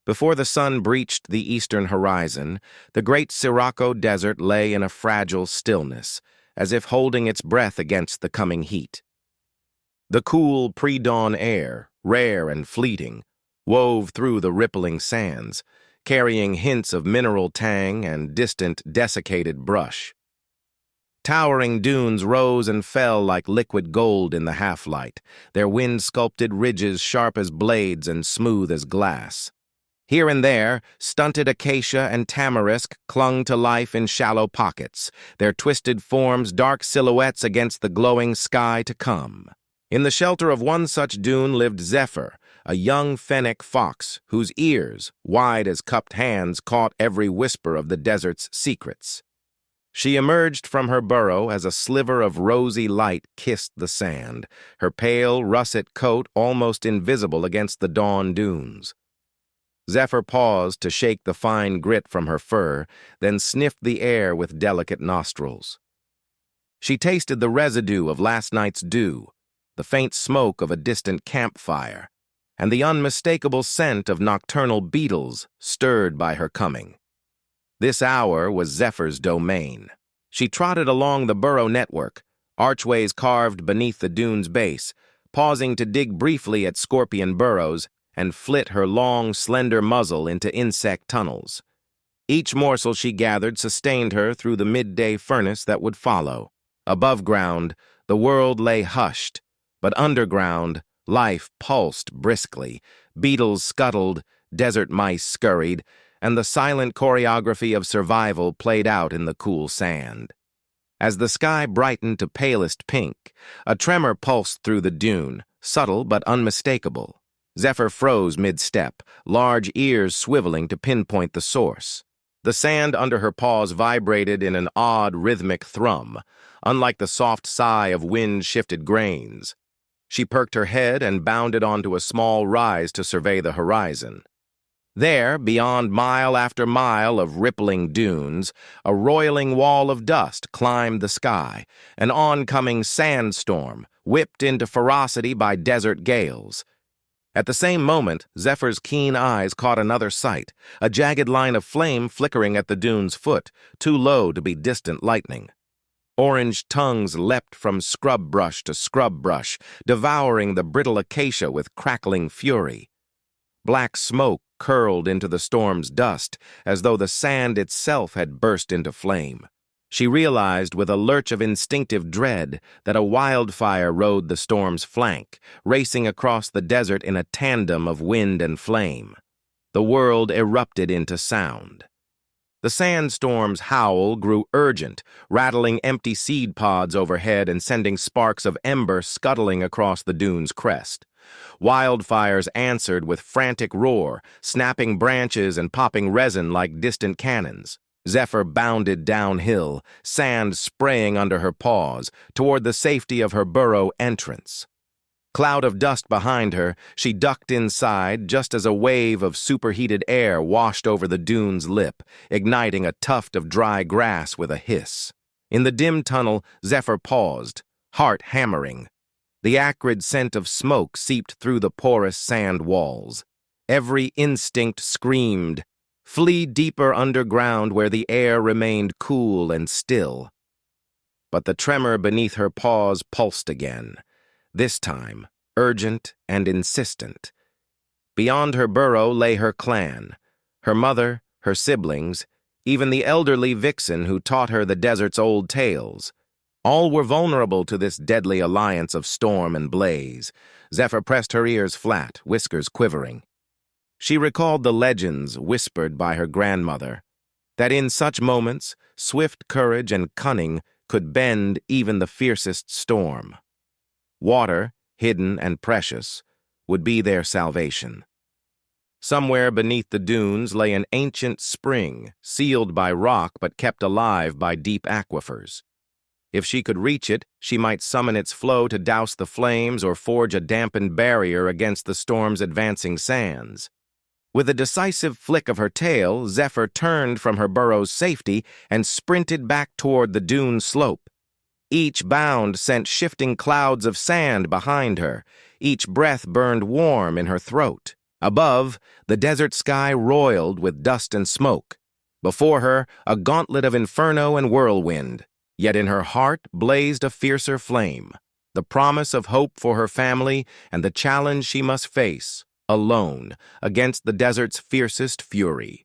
Before the sun breached the eastern horizon, the great Sirocco Desert lay in a fragile stillness, as if holding its breath against the coming heat. The cool pre-dawn air, rare and fleeting, wove through the rippling sands, carrying hints of mineral tang and distant desiccated brush. Towering dunes rose and fell like liquid gold in the half-light, their wind-sculpted ridges sharp as blades and smooth as glass. Here and there, stunted acacia and tamarisk clung to life in shallow pockets, their twisted forms dark silhouettes against the glowing sky to come. In the shelter of one such dune lived Zephyr, a young Fennec fox whose ears, wide as cupped hands, caught every whisper of the desert's secrets. She emerged from her burrow as a sliver of rosy light kissed the sand, her pale, russet coat almost invisible against the dawn dunes. Zephyr paused to shake the fine grit from her fur, then sniffed the air with delicate nostrils. She tasted the residue of last night's dew, the faint smoke of a distant campfire, and the unmistakable scent of nocturnal beetles stirred by her coming. This hour was Zephyr's domain. She trotted along the burrow network, archways carved beneath the dune's base, pausing to dig briefly at scorpion burrows and flit her long, slender muzzle into insect tunnels. Each morsel she gathered sustained her through the midday furnace that would follow. Above ground, the world lay hushed, but underground, life pulsed briskly. Beetles scuttled, desert mice scurried, and the silent choreography of survival played out in the cool sand. As the sky brightened to palest pink, a tremor pulsed through the dune, subtle but unmistakable. Zephyr froze mid-step, large ears swiveling to pinpoint the source. The sand under her paws vibrated in an odd, rhythmic thrum, unlike the soft sigh of wind-shifted grains. She perked her head and bounded onto a small rise to survey the horizon. There, beyond mile after mile of rippling dunes, a roiling wall of dust climbed the sky, an oncoming sandstorm, whipped into ferocity by desert gales. At the same moment, Zephyr's keen eyes caught another sight, a jagged line of flame flickering at the dune's foot, too low to be distant lightning. Orange tongues leapt from scrub brush to scrub brush, devouring the brittle acacia with crackling fury. Black smoke curled into the storm's dust, as though the sand itself had burst into flame. She realized with a lurch of instinctive dread that a wildfire rode the storm's flank, racing across the desert in a tandem of wind and flame. The world erupted into sound. The sandstorm's howl grew urgent, rattling empty seed pods overhead and sending sparks of ember scuttling across the dune's crest. Wildfires answered with frantic roar, snapping branches and popping resin like distant cannons. Zephyr bounded downhill, sand spraying under her paws, toward the safety of her burrow entrance. Cloud of dust behind her, she ducked inside just as a wave of superheated air washed over the dune's lip, igniting a tuft of dry grass with a hiss. In the dim tunnel, Zephyr paused, heart hammering. The acrid scent of smoke seeped through the porous sand walls. Every instinct screamed, "Flee deeper underground where the air remained cool and still." But the tremor beneath her paws pulsed again, this time urgent and insistent. Beyond her burrow lay her clan, her mother, her siblings, even the elderly vixen who taught her the desert's old tales. All were vulnerable to this deadly alliance of storm and blaze. Zephyr pressed her ears flat, whiskers quivering. She recalled the legends whispered by her grandmother, that in such moments, swift courage and cunning could bend even the fiercest storm. Water, hidden and precious, would be their salvation. Somewhere beneath the dunes lay an ancient spring, sealed by rock but kept alive by deep aquifers. If she could reach it, she might summon its flow to douse the flames or forge a dampened barrier against the storm's advancing sands. With a decisive flick of her tail, Zephyr turned from her burrow's safety and sprinted back toward the dune slope. Each bound sent shifting clouds of sand behind her. Each breath burned warm in her throat. Above, the desert sky roiled with dust and smoke. Before her, a gauntlet of inferno and whirlwind. Yet in her heart blazed a fiercer flame, the promise of hope for her family and the challenge she must face, alone, against the desert's fiercest fury.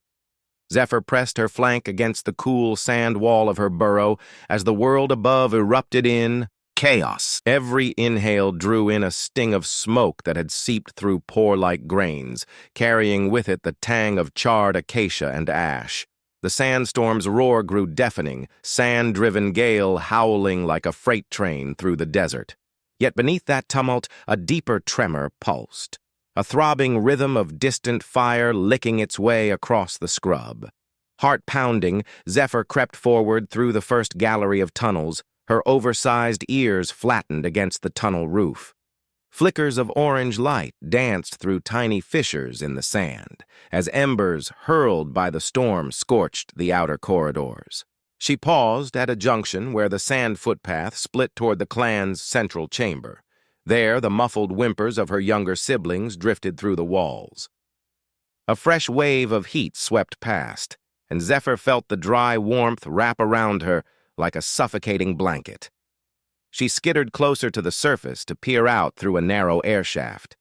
Zephyr pressed her flank against the cool sand wall of her burrow as the world above erupted in chaos. Every inhale drew in a sting of smoke that had seeped through pore like grains, carrying with it the tang of charred acacia and ash. The sandstorm's roar grew deafening, sand-driven gale howling like a freight train through the desert. Yet beneath that tumult, a deeper tremor pulsed, a throbbing rhythm of distant fire licking its way across the scrub. Heart-pounding, Zephyr crept forward through the first gallery of tunnels, her oversized ears flattened against the tunnel roof. Flickers of orange light danced through tiny fissures in the sand, as embers hurled by the storm scorched the outer corridors. She paused at a junction where the sand footpath split toward the clan's central chamber. There, the muffled whimpers of her younger siblings drifted through the walls. A fresh wave of heat swept past, and Zephyr felt the dry warmth wrap around her like a suffocating blanket. She skittered closer to the surface to peer out through a narrow air shaft.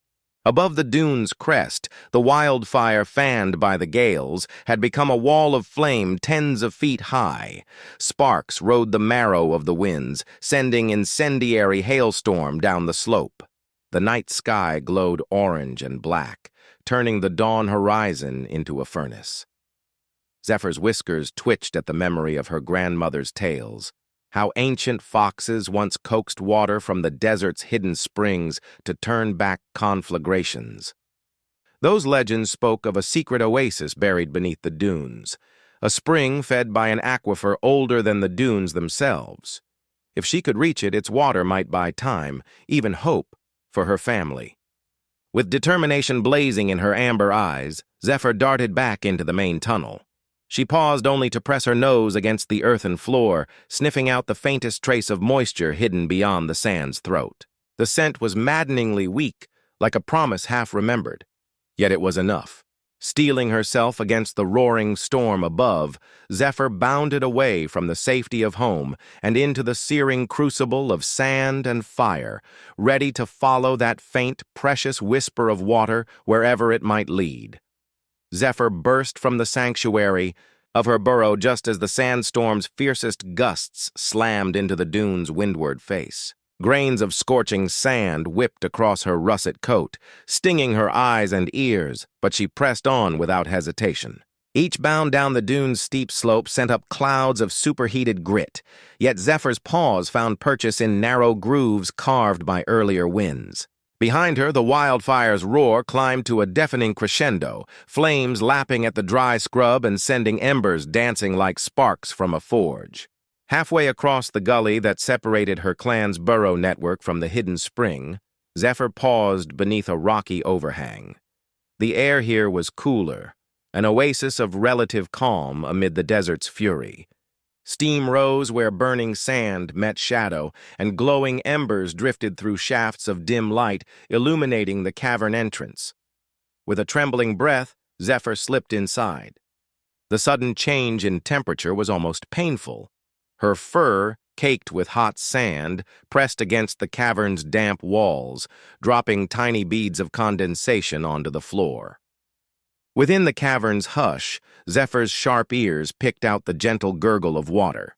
Above the dune's crest, the wildfire fanned by the gales had become a wall of flame tens of feet high. Sparks rode the marrow of the winds, sending incendiary hailstorm down the slope. The night sky glowed orange and black, turning the dawn horizon into a furnace. Zephyr's whiskers twitched at the memory of her grandmother's tales, how ancient foxes once coaxed water from the desert's hidden springs to turn back conflagrations. Those legends spoke of a secret oasis buried beneath the dunes, a spring fed by an aquifer older than the dunes themselves. If she could reach it, its water might buy time, even hope, for her family. With determination blazing in her amber eyes, Zephyr darted back into the main tunnel. She paused only to press her nose against the earthen floor, sniffing out the faintest trace of moisture hidden beyond the sand's throat. The scent was maddeningly weak, like a promise half remembered. Yet it was enough. Steeling herself against the roaring storm above, Zephyr bounded away from the safety of home and into the searing crucible of sand and fire, ready to follow that faint, precious whisper of water wherever it might lead. Zephyr burst from the sanctuary of her burrow just as the sandstorm's fiercest gusts slammed into the dune's windward face. Grains of scorching sand whipped across her russet coat, stinging her eyes and ears, but she pressed on without hesitation. Each bound down the dune's steep slope sent up clouds of superheated grit, yet Zephyr's paws found purchase in narrow grooves carved by earlier winds. Behind her, the wildfire's roar climbed to a deafening crescendo, flames lapping at the dry scrub and sending embers dancing like sparks from a forge. Halfway across the gully that separated her clan's burrow network from the hidden spring, Zephyr paused beneath a rocky overhang. The air here was cooler, an oasis of relative calm amid the desert's fury. Steam rose where burning sand met shadow, and glowing embers drifted through shafts of dim light, illuminating the cavern entrance. With a trembling breath, Zephyr slipped inside. The sudden change in temperature was almost painful. Her fur, caked with hot sand, pressed against the cavern's damp walls, dropping tiny beads of condensation onto the floor. Within the cavern's hush, Zephyr's sharp ears picked out the gentle gurgle of water.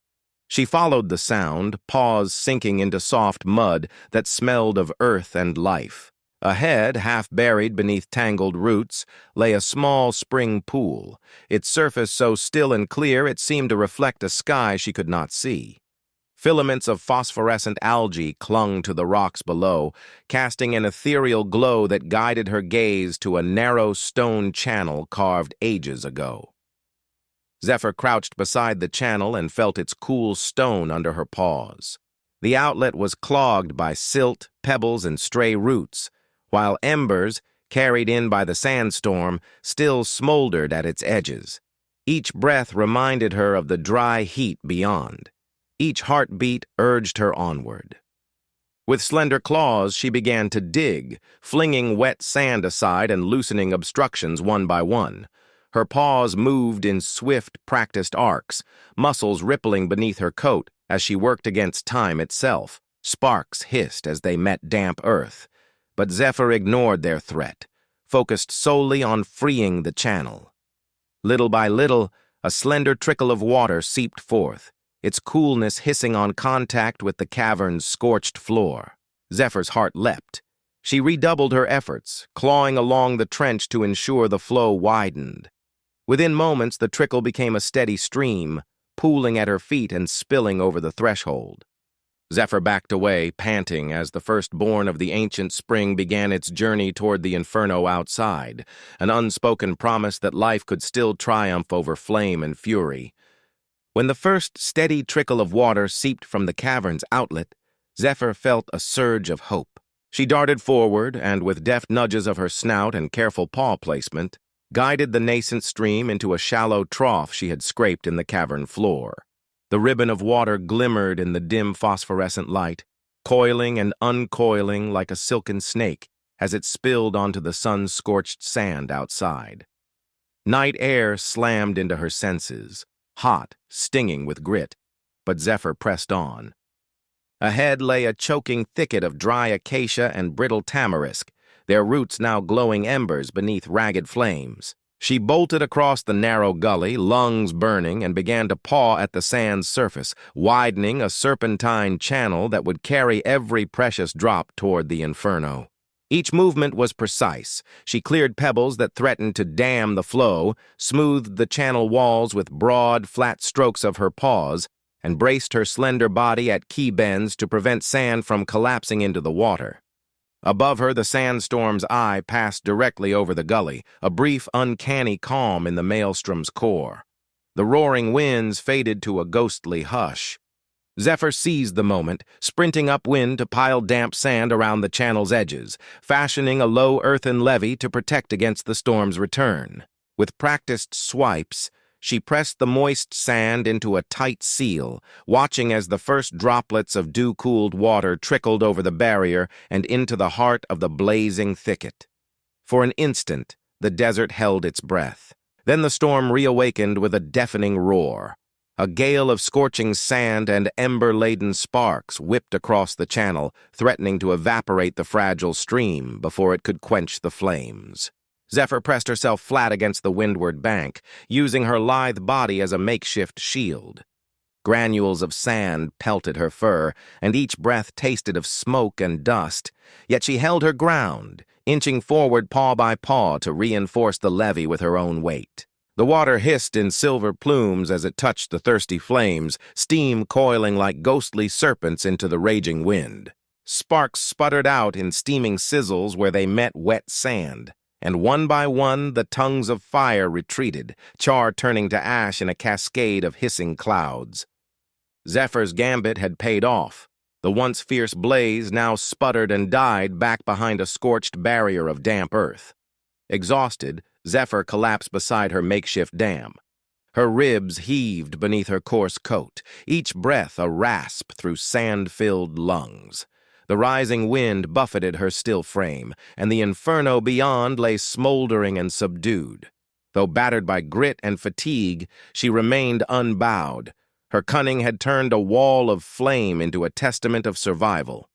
She followed the sound, paws sinking into soft mud that smelled of earth and life. Ahead, half buried beneath tangled roots, lay a small spring pool, its surface so still and clear it seemed to reflect a sky she could not see. Filaments of phosphorescent algae clung to the rocks below, casting an ethereal glow that guided her gaze to a narrow stone channel carved ages ago. Zephyr crouched beside the channel and felt its cool stone under her paws. The outlet was clogged by silt, pebbles, and stray roots, while embers, carried in by the sandstorm, still smoldered at its edges. Each breath reminded her of the dry heat beyond. Each heartbeat urged her onward. With slender claws, she began to dig, flinging wet sand aside and loosening obstructions one by one. Her paws moved in swift, practiced arcs, muscles rippling beneath her coat as she worked against time itself. Sparks hissed as they met damp earth. But Zephyr ignored their threat, focused solely on freeing the channel. Little by little, a slender trickle of water seeped forth, its coolness hissing on contact with the cavern's scorched floor. Zephyr's heart leapt. She redoubled her efforts, clawing along the trench to ensure the flow widened. Within moments, the trickle became a steady stream, pooling at her feet and spilling over the threshold. Zephyr backed away, panting, as the firstborn of the ancient spring began its journey toward the Inferno outside, an unspoken promise that life could still triumph over flame and fury. When the first steady trickle of water seeped from the cavern's outlet, Zephyr felt a surge of hope. She darted forward and, with deft nudges of her snout and careful paw placement, guided the nascent stream into a shallow trough she had scraped in the cavern floor. The ribbon of water glimmered in the dim phosphorescent light, coiling and uncoiling like a silken snake as it spilled onto the sun-scorched sand outside. Night air slammed into her senses, hot, stinging with grit, but Zephyr pressed on. Ahead lay a choking thicket of dry acacia and brittle tamarisk, their roots now glowing embers beneath ragged flames. She bolted across the narrow gully, lungs burning, and began to paw at the sand's surface, widening a serpentine channel that would carry every precious drop toward the Inferno. Each movement was precise. She cleared pebbles that threatened to dam the flow, smoothed the channel walls with broad, flat strokes of her paws, and braced her slender body at key bends to prevent sand from collapsing into the water. Above her, the sandstorm's eye passed directly over the gully, a brief, uncanny calm in the maelstrom's core. The roaring winds faded to a ghostly hush. Zephyr seized the moment, sprinting upwind to pile damp sand around the channel's edges, fashioning a low earthen levee to protect against the storm's return. With practiced swipes, she pressed the moist sand into a tight seal, watching as the first droplets of dew-cooled water trickled over the barrier and into the heart of the blazing thicket. For an instant, the desert held its breath. Then the storm reawakened with a deafening roar. A gale of scorching sand and ember-laden sparks whipped across the channel, threatening to evaporate the fragile stream before it could quench the flames. Zephyr pressed herself flat against the windward bank, using her lithe body as a makeshift shield. Granules of sand pelted her fur, and each breath tasted of smoke and dust, yet she held her ground, inching forward paw by paw to reinforce the levee with her own weight. The water hissed in silver plumes as it touched the thirsty flames, steam coiling like ghostly serpents into the raging wind. Sparks sputtered out in steaming sizzles where they met wet sand. And one by one the tongues of fire retreated, char turning to ash in a cascade of hissing clouds. Zephyr's gambit had paid off. The once fierce blaze now sputtered and died back behind a scorched barrier of damp earth. Exhausted, Zephyr collapsed beside her makeshift dam. Her ribs heaved beneath her coarse coat, each breath a rasp through sand-filled lungs. The rising wind buffeted her still frame, and the Inferno beyond lay smoldering and subdued. Though battered by grit and fatigue, she remained unbowed. Her cunning had turned a wall of flame into a testament of survival.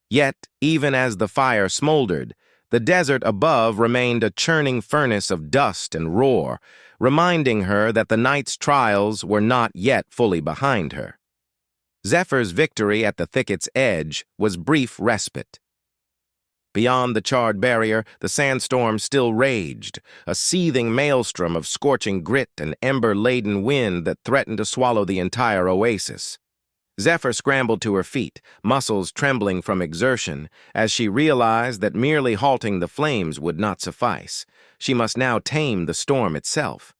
Yet, even as the fire smoldered, the desert above remained a churning furnace of dust and roar, reminding her that the night's trials were not yet fully behind her. Zephyr's victory at the thicket's edge was brief respite. Beyond the charred barrier, the sandstorm still raged, a seething maelstrom of scorching grit and ember-laden wind that threatened to swallow the entire oasis. Zephyr scrambled to her feet, muscles trembling from exertion, as she realized that merely halting the flames would not suffice. She must now tame the storm itself.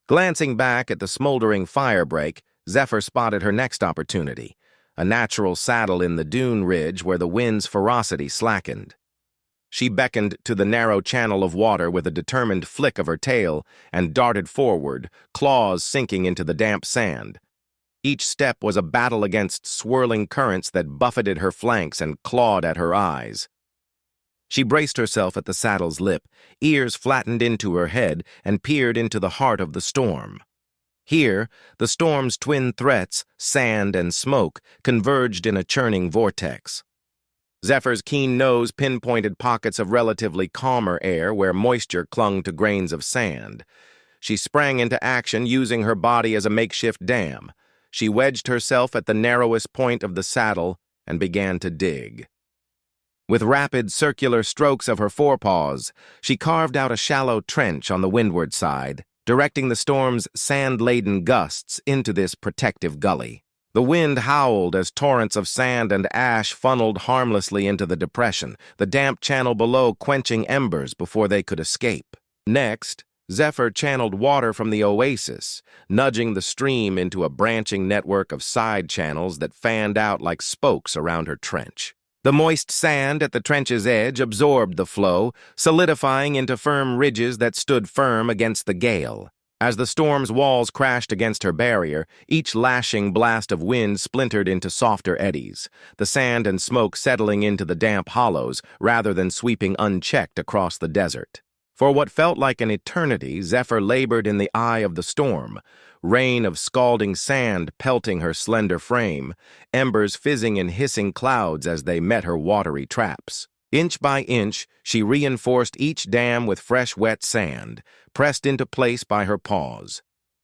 Glancing back at the smoldering firebreak, Zephyr spotted her next opportunity, a natural saddle in the dune ridge where the wind's ferocity slackened. She beckoned to the narrow channel of water with a determined flick of her tail and darted forward, claws sinking into the damp sand. Each step was a battle against swirling currents that buffeted her flanks and clawed at her eyes. She braced herself at the saddle's lip, ears flattened into her head, and peered into the heart of the storm. Here, the storm's twin threats, sand and smoke, converged in a churning vortex. Zephyr's keen nose pinpointed pockets of relatively calmer air where moisture clung to grains of sand. She sprang into action, using her body as a makeshift dam. She wedged herself at the narrowest point of the saddle and began to dig. With rapid circular strokes of her forepaws, she carved out a shallow trench on the windward side, directing the storm's sand-laden gusts into this protective gully. The wind howled as torrents of sand and ash funneled harmlessly into the depression, the damp channel below quenching embers before they could escape. Next, Zephyr channeled water from the oasis, nudging the stream into a branching network of side channels that fanned out like spokes around her trench. The moist sand at the trench's edge absorbed the flow, solidifying into firm ridges that stood firm against the gale. As the storm's walls crashed against her barrier, each lashing blast of wind splintered into softer eddies, the sand and smoke settling into the damp hollows rather than sweeping unchecked across the desert. For what felt like an eternity, Zephyr labored in the eye of the storm, rain of scalding sand pelting her slender frame, embers fizzing in hissing clouds as they met her watery traps. Inch by inch, she reinforced each dam with fresh wet sand, pressed into place by her paws.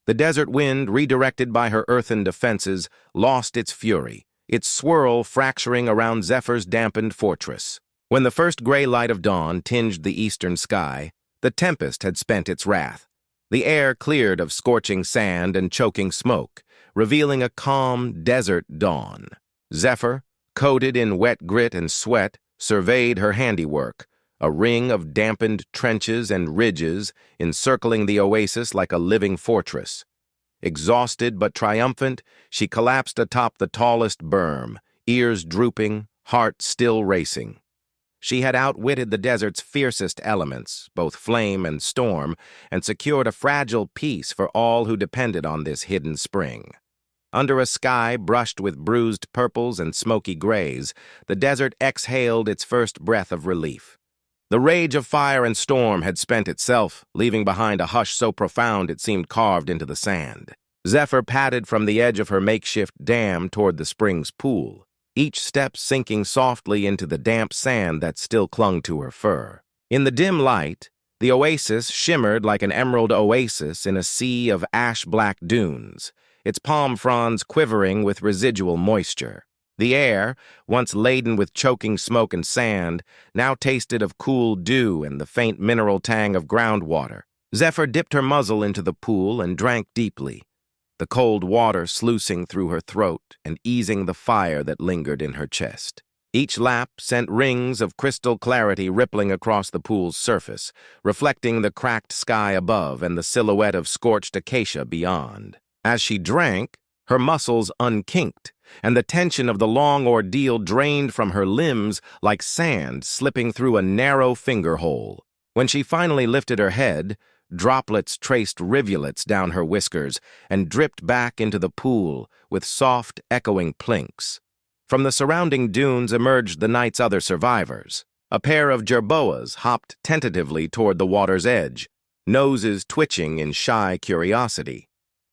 The desert wind, redirected by her earthen defenses, lost its fury, its swirl fracturing around Zephyr's dampened fortress. When the first gray light of dawn tinged the eastern sky, the tempest had spent its wrath. The air cleared of scorching sand and choking smoke, revealing a calm desert dawn. Zephyr, coated in wet grit and sweat, surveyed her handiwork, a ring of dampened trenches and ridges encircling the oasis like a living fortress. Exhausted but triumphant, she collapsed atop the tallest berm, ears drooping, heart still racing. She had outwitted the desert's fiercest elements, both flame and storm, and secured a fragile peace for all who depended on this hidden spring. Under a sky brushed with bruised purples and smoky grays, the desert exhaled its first breath of relief. The rage of fire and storm had spent itself, leaving behind a hush so profound it seemed carved into the sand. Zephyr padded from the edge of her makeshift dam toward the spring's pool, each step sinking softly into the damp sand that still clung to her fur. In the dim light, the oasis shimmered like an emerald oasis in a sea of ash-black dunes, its palm fronds quivering with residual moisture. The air, once laden with choking smoke and sand, now tasted of cool dew and the faint mineral tang of groundwater. Zephyr dipped her muzzle into the pool and drank deeply, the cold water sluicing through her throat and easing the fire that lingered in her chest. Each lap sent rings of crystal clarity rippling across the pool's surface, reflecting the cracked sky above and the silhouette of scorched acacia beyond. As she drank, her muscles unkinked, and the tension of the long ordeal drained from her limbs like sand slipping through a narrow finger hole. When she finally lifted her head, droplets traced rivulets down her whiskers and dripped back into the pool with soft, echoing plinks. From the surrounding dunes emerged the night's other survivors. A pair of jerboas hopped tentatively toward the water's edge, noses twitching in shy curiosity.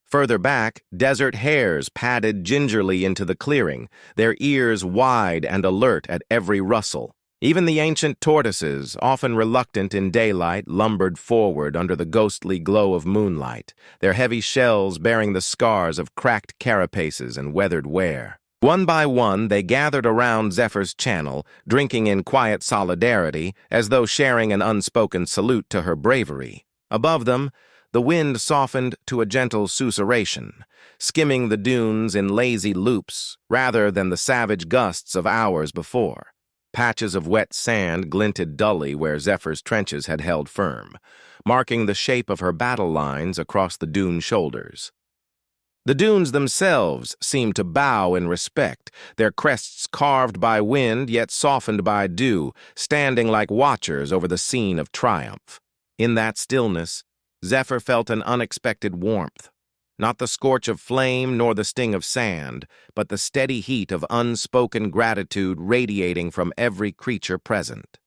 Further back, desert hares padded gingerly into the clearing, their ears wide and alert at every rustle. Even the ancient tortoises, often reluctant in daylight, lumbered forward under the ghostly glow of moonlight, their heavy shells bearing the scars of cracked carapaces and weathered wear. One by one, they gathered around Zephyr's channel, drinking in quiet solidarity, as though sharing an unspoken salute to her bravery. Above them, the wind softened to a gentle susurration, skimming the dunes in lazy loops rather than the savage gusts of hours before. Patches of wet sand glinted dully where Zephyr's trenches had held firm, marking the shape of her battle lines across the dune shoulders. The dunes themselves seemed to bow in respect, their crests carved by wind yet softened by dew, standing like watchers over the scene of triumph. In that stillness, Zephyr felt an unexpected warmth, Not the scorch of flame nor the sting of sand, but the steady heat of unspoken gratitude radiating from every creature present.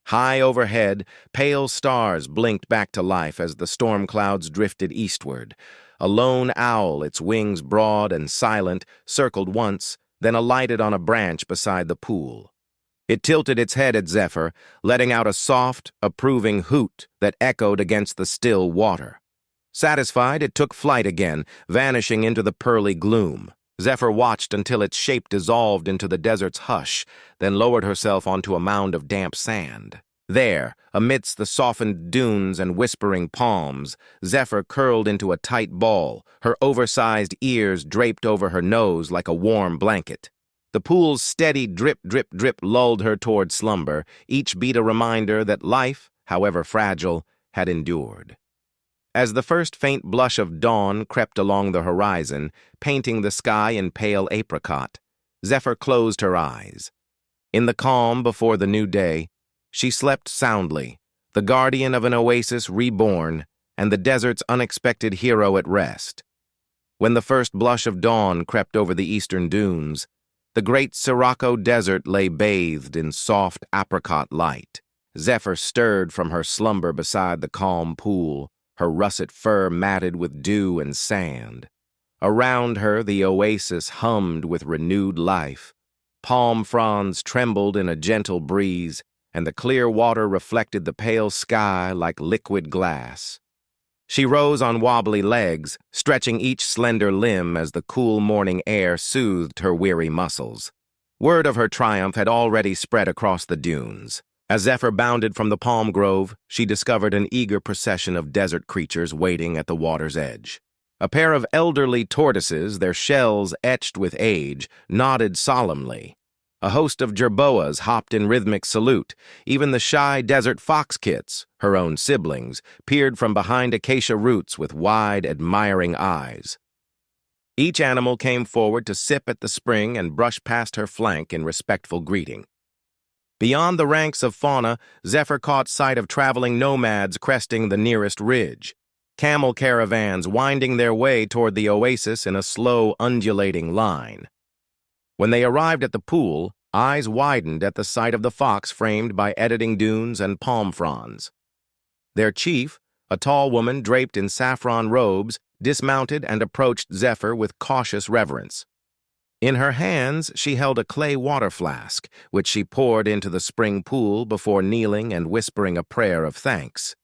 High overhead, pale stars blinked back to life as the storm clouds drifted eastward. A lone owl, its wings broad and silent, circled once, then alighted on a branch beside the pool. It tilted its head at Zephyr, letting out a soft, approving hoot that echoed against the still water. Satisfied, it took flight again, vanishing into the pearly gloom. Zephyr watched until its shape dissolved into the desert's hush, then lowered herself onto a mound of damp sand. There, amidst the softened dunes and whispering palms, Zephyr curled into a tight ball, her oversized ears draped over her nose like a warm blanket. The pool's steady drip, drip, drip lulled her toward slumber, each beat a reminder that life, however fragile, had endured. As the first faint blush of dawn crept along the horizon, painting the sky in pale apricot, Zephyr closed her eyes. In the calm before the new day, she slept soundly, the guardian of an oasis reborn, and the desert's unexpected hero at rest. When the first blush of dawn crept over the eastern dunes, the great Sirocco desert lay bathed in soft apricot light. Zephyr stirred from her slumber beside the calm pool, her russet fur matted with dew and sand. Around her, the oasis hummed with renewed life. Palm fronds trembled in a gentle breeze, and the clear water reflected the pale sky like liquid glass. She rose on wobbly legs, stretching each slender limb as the cool morning air soothed her weary muscles. Word of her triumph had already spread across the dunes. As Zephyr bounded from the palm grove, she discovered an eager procession of desert creatures waiting at the water's edge. A pair of elderly tortoises, their shells etched with age, nodded solemnly. A host of jerboas hopped in rhythmic salute. Even the shy desert fox kits, her own siblings, peered from behind acacia roots with wide, admiring eyes. Each animal came forward to sip at the spring and brush past her flank in respectful greeting. Beyond the ranks of fauna, Zephyr caught sight of traveling nomads cresting the nearest ridge. Camel caravans winding their way toward the oasis in a slow, undulating line. When they arrived at the pool, eyes widened at the sight of the fox framed by editing dunes and palm fronds. Their chief, a tall woman draped in saffron robes, dismounted and approached Zephyr with cautious reverence. In her hands, she held a clay water flask, which she poured into the spring pool before kneeling and whispering a prayer of thanks.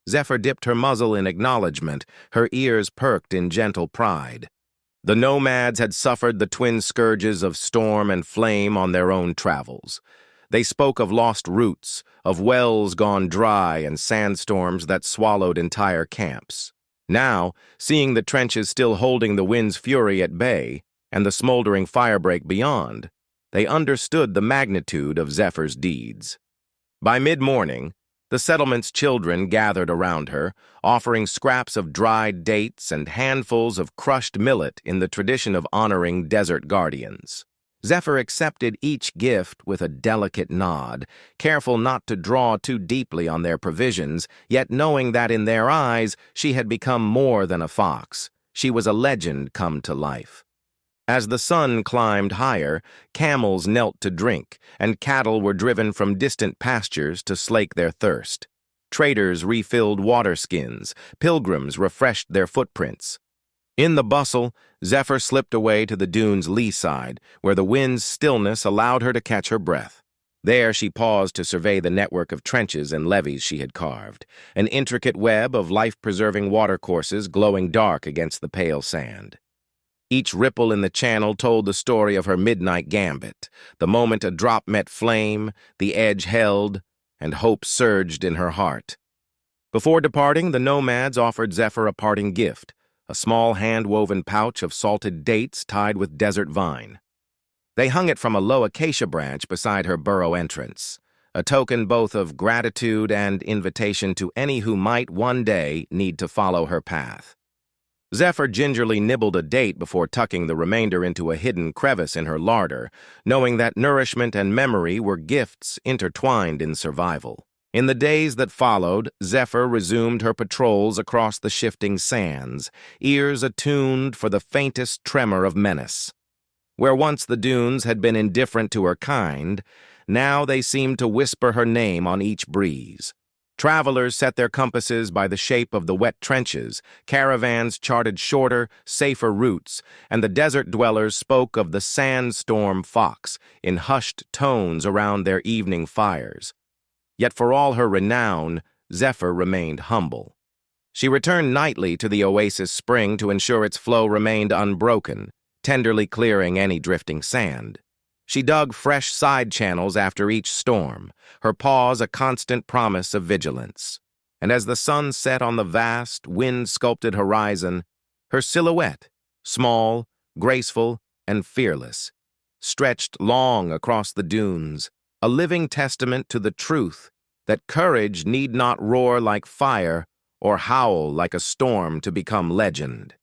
Zephyr dipped her muzzle in acknowledgement, her ears perked in gentle pride. The nomads had suffered the twin scourges of storm and flame on their own travels. They spoke of lost roots, of wells gone dry and sandstorms that swallowed entire camps. Now, seeing the trenches still holding the wind's fury at bay, and the smoldering firebreak beyond, they understood the magnitude of Zephyr's deeds. By mid-morning, the settlement's children gathered around her, offering scraps of dried dates and handfuls of crushed millet in the tradition of honoring desert guardians. Zephyr accepted each gift with a delicate nod, careful not to draw too deeply on their provisions, yet knowing that in their eyes she had become more than a fox. She was a legend come to life. As the sun climbed higher, camels knelt to drink, and cattle were driven from distant pastures to slake their thirst. Traders refilled water skins, pilgrims refreshed their footprints. In the bustle, Zephyr slipped away to the dune's lee side, where the wind's stillness allowed her to catch her breath. There she paused to survey the network of trenches and levees she had carved, an intricate web of life-preserving watercourses glowing dark against the pale sand. Each ripple in the channel told the story of her midnight gambit. The moment a drop met flame, the edge held, and hope surged in her heart. Before departing, the nomads offered Zephyr a parting gift, a small hand-woven pouch of salted dates tied with desert vine. They hung it from a low acacia branch beside her burrow entrance, a token both of gratitude and invitation to any who might one day need to follow her path. Zephyr gingerly nibbled a date before tucking the remainder into a hidden crevice in her larder, knowing that nourishment and memory were gifts intertwined in survival. In the days that followed, Zephyr resumed her patrols across the shifting sands, ears attuned for the faintest tremor of menace. Where once the dunes had been indifferent to her kind, now they seemed to whisper her name on each breeze. Travelers set their compasses by the shape of the wet trenches, caravans charted shorter, safer routes, and the desert dwellers spoke of the sandstorm fox in hushed tones around their evening fires. Yet for all her renown, Zephyr remained humble. She returned nightly to the oasis spring to ensure its flow remained unbroken, tenderly clearing any drifting sand. She dug fresh side channels after each storm, her paws a constant promise of vigilance. And as the sun set on the vast, wind-sculpted horizon, her silhouette, small, graceful, and fearless, stretched long across the dunes, a living testament to the truth that courage need not roar like fire or howl like a storm to become legend.